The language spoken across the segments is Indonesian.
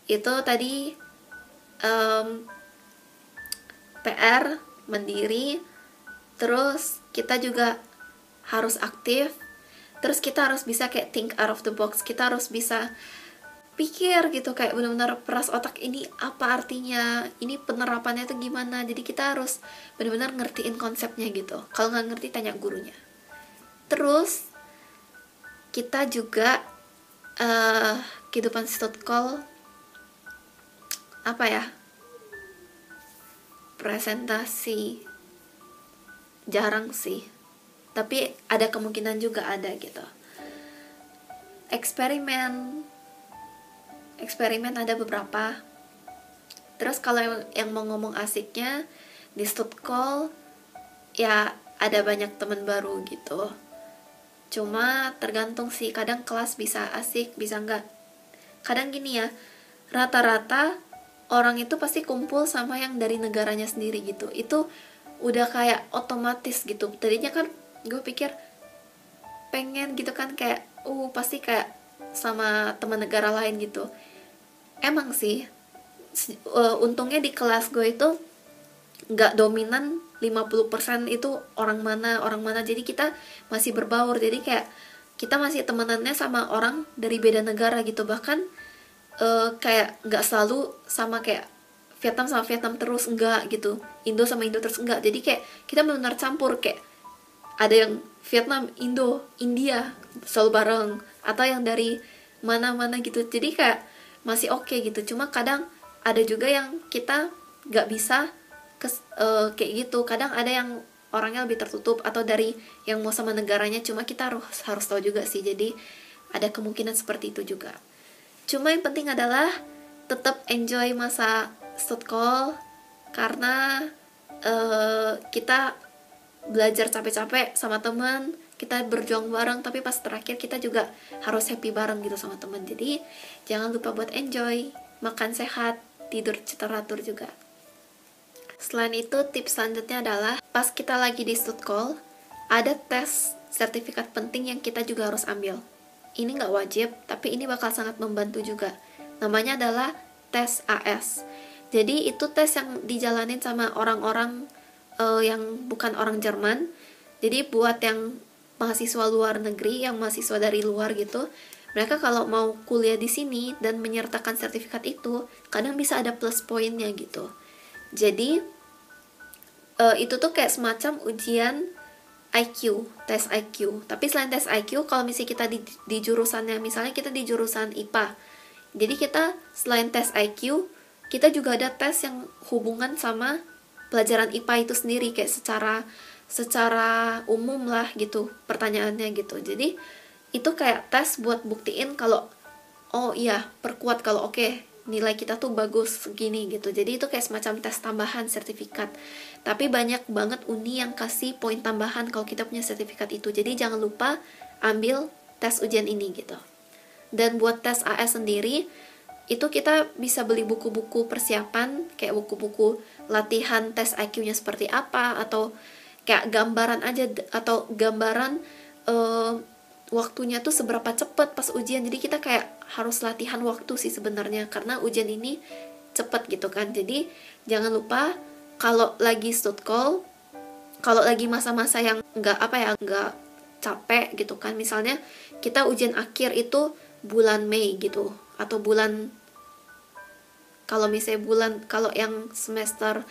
Itu tadi PR, mandiri, terus kita juga harus aktif, terus kita harus bisa kayak think out of the box, kita harus bisa pikir gitu, kayak benar-benar peras otak, ini apa artinya, ini penerapannya tuh gimana. Jadi kita harus benar-benar ngertiin konsepnya gitu. Kalau nggak ngerti tanya gurunya. Terus kita juga kehidupan call apa ya, presentasi jarang sih, tapi ada kemungkinan juga ada gitu. Eksperimen ada beberapa. Terus kalau yang mau ngomong asiknya di call ya ada banyak teman baru gitu. Cuma tergantung sih, kadang kelas bisa asik bisa enggak. Kadang gini ya, rata-rata orang itu pasti kumpul sama yang dari negaranya sendiri gitu. Itu udah kayak otomatis gitu. Tadinya kan gue pikir pengen gitu kan, kayak pasti kayak sama teman negara lain gitu. Emang sih untungnya di kelas gue itu nggak dominan 50% itu orang mana, jadi kita masih berbaur. Jadi kayak kita masih temenannya sama orang dari beda negara gitu. Bahkan kayak nggak selalu sama kayak Vietnam sama Vietnam terus, enggak gitu, Indo sama Indo terus, enggak. Jadi kayak kita benar-benar campur, kayak ada yang Vietnam, Indo, India selalu bareng, atau yang dari mana-mana gitu. Jadi kayak masih oke gitu. Cuma kadang ada juga yang kita nggak bisa kayak gitu. Kadang ada yang orangnya lebih tertutup, atau dari yang mau sama negaranya. Cuma kita harus tahu juga sih. Jadi ada kemungkinan seperti itu juga. Cuma yang penting adalah tetap enjoy masa call, karena kita belajar capek-capek sama teman, kita berjuang bareng, tapi pas terakhir kita juga harus happy bareng gitu sama teman. Jadi jangan lupa buat enjoy, makan sehat, tidur teratur juga. Selain itu, tips selanjutnya adalah pas kita lagi di call, ada tes sertifikat penting yang kita juga harus ambil. Ini nggak wajib, tapi ini bakal sangat membantu juga. Namanya adalah tes AS. Jadi itu tes yang dijalanin sama orang-orang yang bukan orang Jerman. Jadi buat yang mahasiswa luar negeri, yang mahasiswa dari luar gitu, mereka kalau mau kuliah di sini dan menyertakan sertifikat itu, kadang bisa ada plus poinnya gitu. Jadi itu tuh kayak semacam ujian IQ, tes IQ. Tapi selain tes IQ, kalau misalnya kita di jurusannya, misalnya kita di jurusan IPA, jadi kita selain tes IQ, kita juga ada tes yang hubungan sama pelajaran IPA itu sendiri, kayak secara umum lah gitu pertanyaannya gitu. Jadi itu kayak tes buat buktiin kalau oh iya, perkuat kalau oke, nilai kita tuh bagus segini gitu. Jadi itu kayak semacam tes tambahan sertifikat. Tapi banyak banget uni yang kasih poin tambahan kalau kita punya sertifikat itu. Jadi jangan lupa ambil tes ujian ini gitu. Dan buat tes AS sendiri, itu kita bisa beli buku-buku persiapan, kayak buku-buku latihan tes IQ-nya seperti apa, atau kayak gambaran aja, atau gambaran waktunya tuh seberapa cepet pas ujian. Jadi kita kayak harus latihan waktu sih sebenarnya, karena ujian ini cepet gitu kan. Jadi jangan lupa kalau lagi call, kalau lagi masa-masa yang nggak capek gitu kan, misalnya kita ujian akhir itu bulan Mei gitu, atau kalau yang semester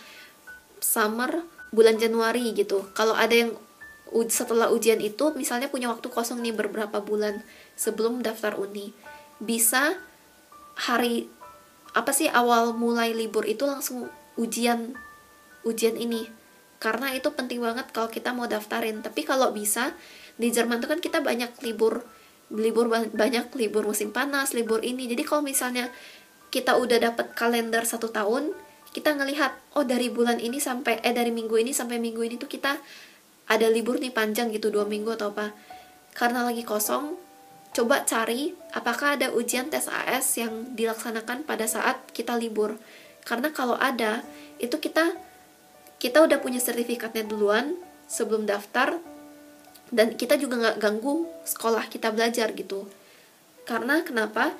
summer bulan Januari gitu. Kalau ada yang setelah ujian itu misalnya punya waktu kosong nih beberapa bulan sebelum daftar uni, bisa awal mulai libur itu langsung ujian ini, karena itu penting banget kalau kita mau daftarin. Tapi kalau bisa, di Jerman tuh kan kita banyak banyak libur musim panas, libur ini. Jadi kalau misalnya kita udah dapat kalender 1 tahun, kita ngelihat dari bulan ini dari minggu ini sampai minggu ini tuh kita ada libur nih panjang gitu, 2 minggu atau apa. Karena lagi kosong, coba cari apakah ada ujian tes AS yang dilaksanakan pada saat kita libur. Karena kalau ada, itu kita udah punya sertifikatnya duluan sebelum daftar, dan kita juga nggak ganggu sekolah kita belajar gitu. Karena kenapa?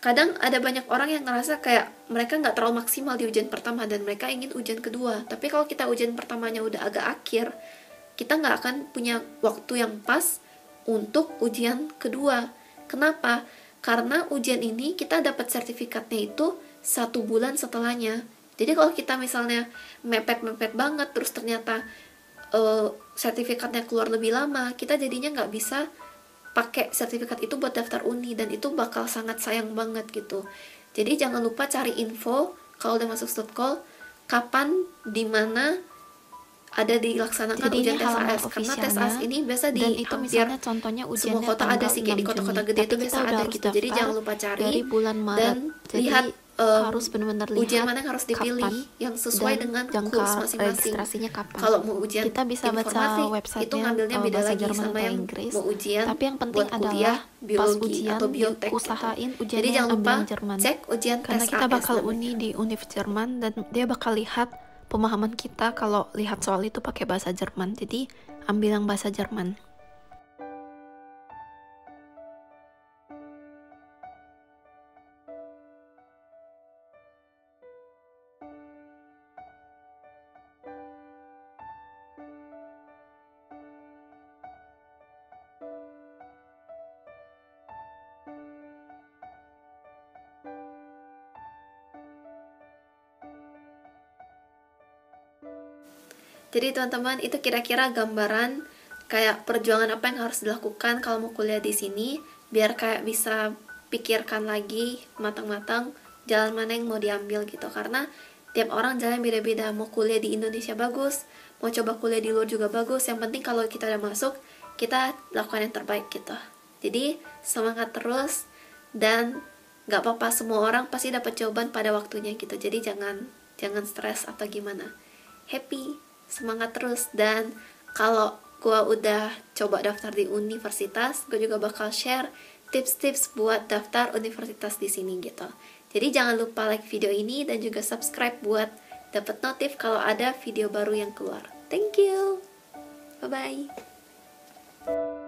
kadang ada banyak orang yang ngerasa kayak mereka nggak terlalu maksimal di ujian pertama dan mereka ingin ujian kedua. Tapi kalau kita ujian pertamanya udah agak akhir, kita nggak akan punya waktu yang pas untuk ujian kedua. Kenapa? Karena ujian ini kita dapat sertifikatnya itu 1 bulan setelahnya. Jadi kalau kita misalnya mepet-mepet banget terus ternyata sertifikatnya keluar lebih lama, kita jadinya nggak bisa pakai sertifikat itu buat daftar uni, dan itu bakal sangat sayang banget gitu. Jadi jangan lupa cari info kalau udah masuk Stutkol kapan, dimana ada dilaksanakan Jadi ujian ini tes halaman AS, karena tes officialnya, AS ini biasa di dan itu hampir misalnya contohnya semua ujiannya kota ada tanggal sih, kayak di 6 kota-kota Juni, gede itu tapi kita biasa udah ada harus gitu. Jadi daftar jangan lupa cari dari bulan Maret. dan Jadi lihat harus benar-benar lihat ujian mana yang harus dipilih kapan yang sesuai dan dengan jangka kurs masing-masing. registrasinya kapan. Kalau mau ujian Kita bisa baca informatik itu websitenya ngambilnya beda bahasa lagi Jerman sama atau yang Inggris. mau ujian Tapi yang penting buat kuliah adalah pas biologi ujian atau biotek gitu. usahain Jadi ujiannya jangan lupa ambil yang Jerman. cek ujian Karena tes kita AS bakal namanya. uni di Univ Jerman dan dia bakal lihat pemahaman kita kalau lihat soal itu pakai bahasa Jerman. Jadi ambil yang bahasa Jerman. Jadi teman-teman, itu kira-kira gambaran kayak perjuangan apa yang harus dilakukan kalau mau kuliah di sini, biar kayak bisa pikirkan lagi matang-matang jalan mana yang mau diambil gitu. Karena tiap orang jalan beda-beda, mau kuliah di Indonesia bagus, mau coba kuliah di luar juga bagus, yang penting kalau kita udah masuk, kita lakukan yang terbaik gitu. Jadi semangat terus, dan gak apa-apa, semua orang pasti dapat jawaban pada waktunya gitu. Jadi jangan stres atau gimana, happy, semangat terus. Dan kalau gue udah coba daftar di universitas, gue juga bakal share tips-tips buat daftar universitas di sini gitu. Jadi jangan lupa like video ini dan juga subscribe buat dapat notif kalau ada video baru yang keluar. Thank you, bye bye.